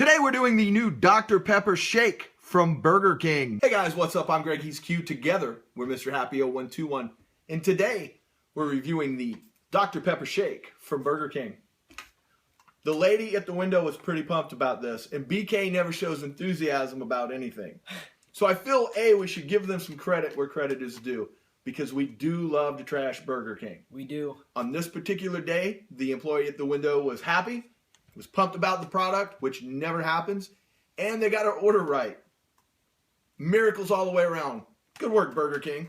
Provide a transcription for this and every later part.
Today we're doing the new Dr. Pepper Shake from Burger King. Hey guys, what's up? I'm Greg, he's Q. Together, we're Mr. Happy 0121. And today, we're reviewing the Dr. Pepper Shake from Burger King. The lady at the window was pretty pumped about this, and BK never shows enthusiasm about anything. So I feel, A, we should give them some credit where credit is due, because we do love to trash Burger King. We do. On this particular day, the employee at the window was happy, was pumped about the product, which never happens, and they got our order right. Miracles all the way around. Good work, Burger King.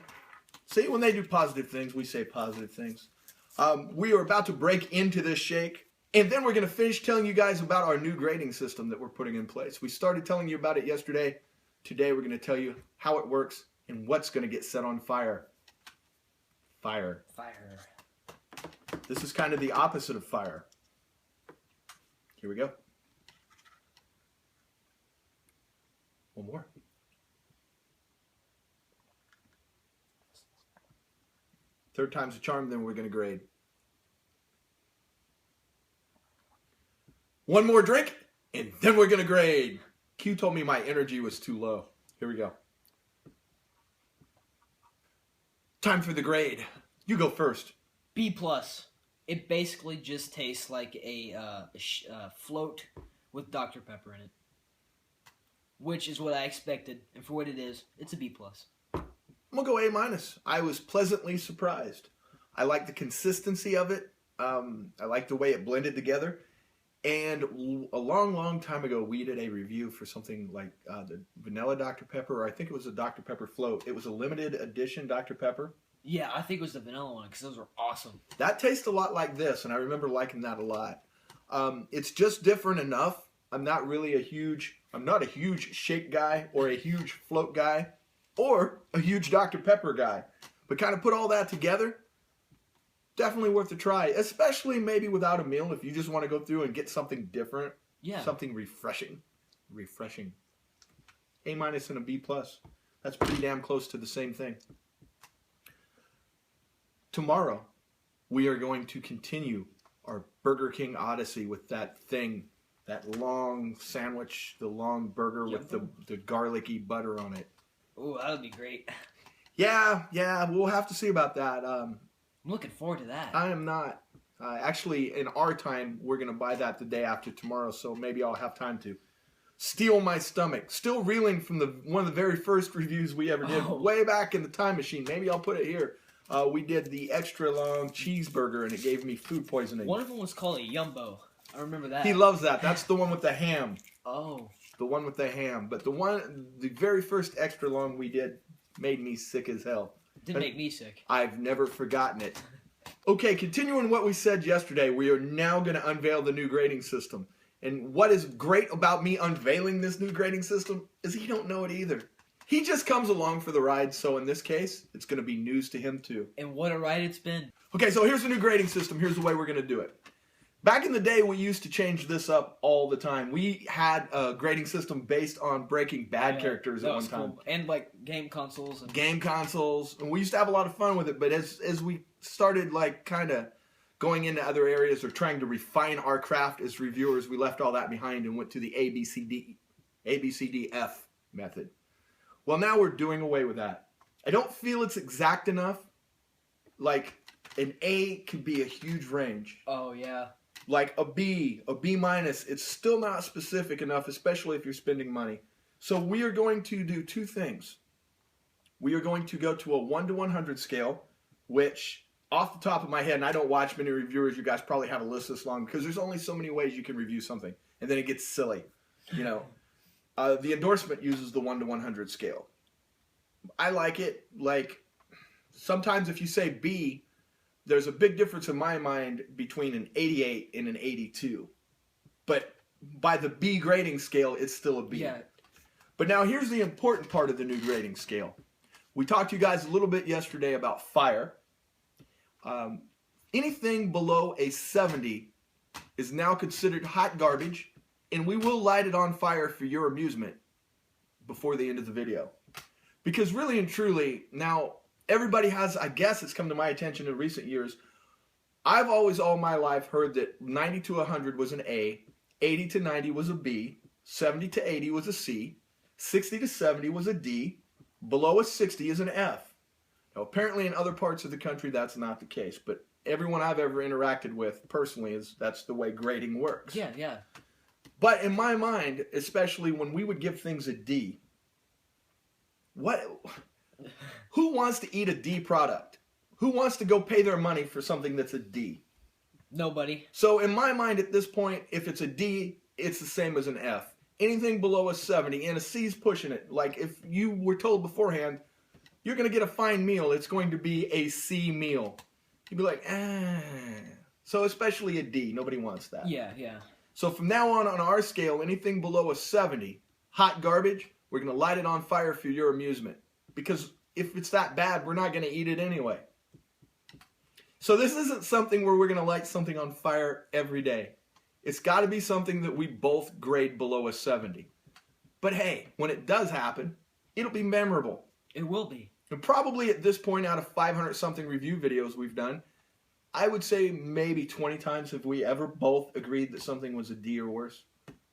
See, when they do positive things, we say positive things. We are about to break into this shake, and then we're going to finish telling you guys about our new grading system that we're putting in place. We started telling you about it yesterday. Today we're going to tell you how it works and what's going to get set on fire. Fire. Fire. This is kind of the opposite of fire. Here we go. One more. Third time's a charm, then we're going to grade. One more drink, and then we're going to grade. Q told me my energy was too low. Here we go. Time for the grade. You go first. B+. It basically just tastes like a float with Dr. Pepper in it, which is what I expected, and for what it is, it's a B+. I'm gonna go A-. I was pleasantly surprised. I like the consistency of it. I like the way it blended together. And a long time ago, we did a review for something like the vanilla Dr. Pepper, or I think it was a Dr. Pepper float. It was a limited edition Dr. Pepper. Yeah, I think it was the vanilla one, because those were awesome. That tastes a lot like this, and I remember liking that a lot. It's just different enough. I'm not a huge shake guy, or a huge float guy, or a huge Dr. Pepper guy. But kind of put all that together, definitely worth a try, especially maybe without a meal, if you just want to go through and get something different. Yeah. Something refreshing. Refreshing. A- and a B+. That's pretty damn close to the same thing. Tomorrow, we are going to continue our Burger King Odyssey with that thing, that long sandwich, the long burger with the garlicky butter on it. Oh, that would be great. Yeah, we'll have to see about that. I'm looking forward to that. I am not. Actually, in our time, we're going to buy that the day after tomorrow, so maybe I'll have time to steel my stomach. Still reeling from one of the very first reviews we ever did, way back in the time machine. Maybe I'll put it here. We did the extra long cheeseburger, and it gave me food poisoning. One of them was called a Yumbo. I remember that. He loves that. That's the one with the ham. Oh. The one with the ham. But the very first extra long we did made me sick as hell. It did make me sick. I've never forgotten it. Okay, continuing what we said yesterday, we are now going to unveil the new grading system. And what is great about me unveiling this new grading system is he don't know it either. He just comes along for the ride, so in this case, it's going to be news to him too. And what a ride it's been. Okay, so here's the new grading system. Here's the way we're going to do it. Back in the day, we used to change this up all the time. We had a grading system based on breaking bad characters at one time. Cool. And like game consoles. Game consoles. And we used to have a lot of fun with it, but as we started like kind of going into other areas or trying to refine our craft as reviewers, we left all that behind and went to the ABCDF method. Well, now we're doing away with that. I don't feel it's exact enough. Like, an A could be a huge range. Oh, yeah. Like a B, it's still not specific enough, especially if you're spending money. So we are going to do two things. We are going to go to a 1 to 100 scale, which, off the top of my head, and I don't watch many reviewers, you guys probably have a list this long, because there's only so many ways you can review something, and then it gets silly, you know. The endorsement uses the 1 to 100 scale. I like it. Like, sometimes if you say B, there's a big difference in my mind between an 88 and an 82. But by the B grading scale, it's still a B. Yeah. But now here's the important part of the new grading scale. We talked to you guys a little bit yesterday about fire. Anything below a 70 is now considered hot garbage, and we will light it on fire for your amusement before the end of the video. Because really and truly, now everybody has, I guess it's come to my attention in recent years, I've always all my life heard that 90 to 100 was an A, 80 to 90 was a B, 70 to 80 was a C, 60 to 70 was a D, below a 60 is an F. Now, apparently in other parts of the country that's not the case, but everyone I've ever interacted with personally that's the way grading works. Yeah, yeah. But in my mind, especially when we would give things a D, who wants to eat a D product? Who wants to go pay their money for something that's a D? Nobody. So in my mind at this point, if it's a D, it's the same as an F. Anything below a 70, and a C's pushing it. Like if you were told beforehand, you're going to get a fine meal, it's going to be a C meal. You'd be like, ah. So especially a D, nobody wants that. Yeah, yeah. So from now on our scale, anything below a 70, hot garbage, we're going to light it on fire for your amusement. Because if it's that bad, we're not going to eat it anyway. So this isn't something where we're going to light something on fire every day. It's got to be something that we both grade below a 70. But hey, when it does happen, it'll be memorable. It will be. And probably at this point, out of 500-something review videos we've done, I would say maybe 20 times have we ever both agreed that something was a D or worse.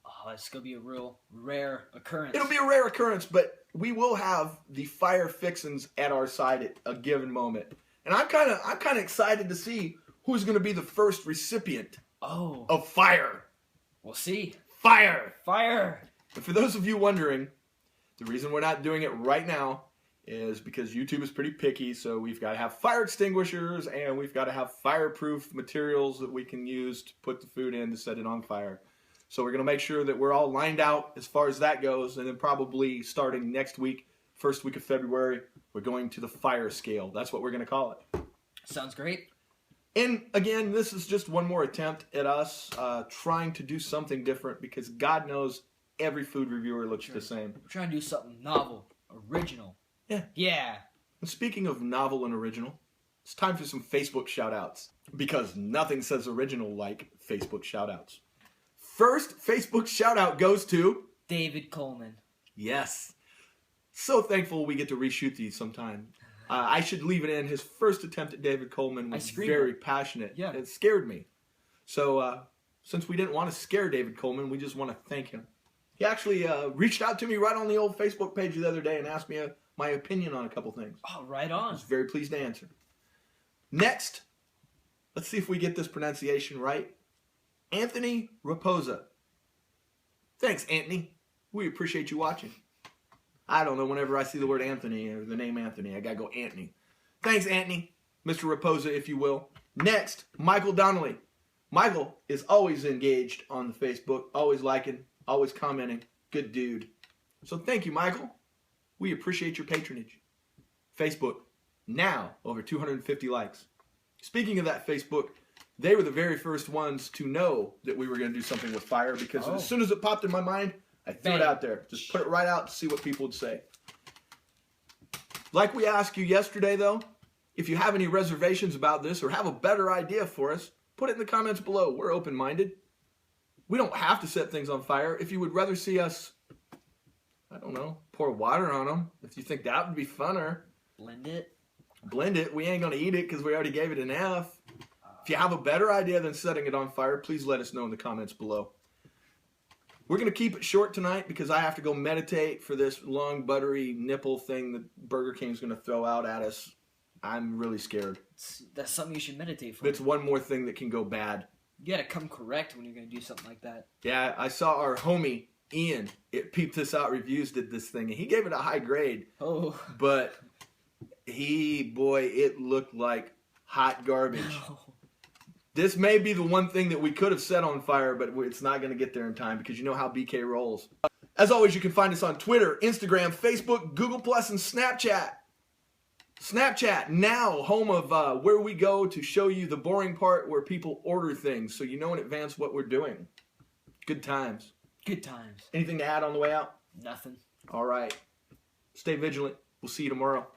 Oh, it's going to be a real rare occurrence. It'll be a rare occurrence, but we will have the fire fixins at our side at a given moment. And I'm kind of excited to see who's going to be the first recipient of fire. We'll see. Fire! Fire! And for those of you wondering, the reason we're not doing it right now is because YouTube is pretty picky, so we've got to have fire extinguishers and we've got to have fireproof materials that we can use to put the food in to set it on fire. So we're going to make sure that we're all lined out as far as that goes, and then probably starting next week, first week of February, we're going to the fire scale. That's what we're going to call it. Sounds great. And again, this is just one more attempt at us trying to do something different, because God knows every food reviewer looks the same. We're trying to do something novel, original. Yeah. Yeah. And speaking of novel and original, it's time for some Facebook shout-outs, because nothing says original like Facebook shout-outs. First Facebook shout-out goes to David Coleman. Yes. So thankful we get to reshoot these sometime. I should leave it in. His first attempt at David Coleman was very passionate. Yeah. It scared me. So since we didn't want to scare David Coleman, we just want to thank him. He actually reached out to me right on the old Facebook page the other day and asked me my opinion on a couple things. Oh, right I on. was very pleased to answer. Next, let's see if we get this pronunciation right. Anthony Raposa. Thanks, Anthony. We appreciate you watching. I don't know, whenever I see the word Anthony or the name Anthony, I gotta go Anthony. Thanks, Anthony. Mr. Raposa, if you will. Next, Michael Donnelly. Michael is always engaged on the Facebook, always liking, always commenting. Good dude. So thank you, Michael. We appreciate your patronage. Facebook, now over 250 likes. Speaking of that Facebook, they were the very first ones to know that we were going to do something with fire, because as soon as it popped in my mind, I threw it out there. Just put it right out to see what people would say. Like we asked you yesterday, though, if you have any reservations about this or have a better idea for us, put it in the comments below. We're open-minded. We don't have to set things on fire. If you would rather see us, I don't know, pour water on them, if you think that would be funner. Blend it. Blend it. We ain't going to eat it because we already gave it an F. If you have a better idea than setting it on fire, please let us know in the comments below. We're going to keep it short tonight because I have to go meditate for this long, buttery nipple thing that Burger King's going to throw out at us. I'm really scared. That's something you should meditate for. It's one more thing that can go bad. You got to come correct when you're going to do something like that. Yeah, I saw our homie, Ian, it Peeped This Out Reviews did this thing, and he gave it a high grade. Oh. But it looked like hot garbage. No. This may be the one thing that we could have set on fire, but it's not going to get there in time because you know how BK rolls. As always, you can find us on Twitter, Instagram, Facebook, Google+, and Snapchat. Snapchat, now home of where we go to show you the boring part where people order things so you know in advance what we're doing. Good times. Good times. Anything to add on the way out? Nothing. All right. Stay vigilant. We'll see you tomorrow.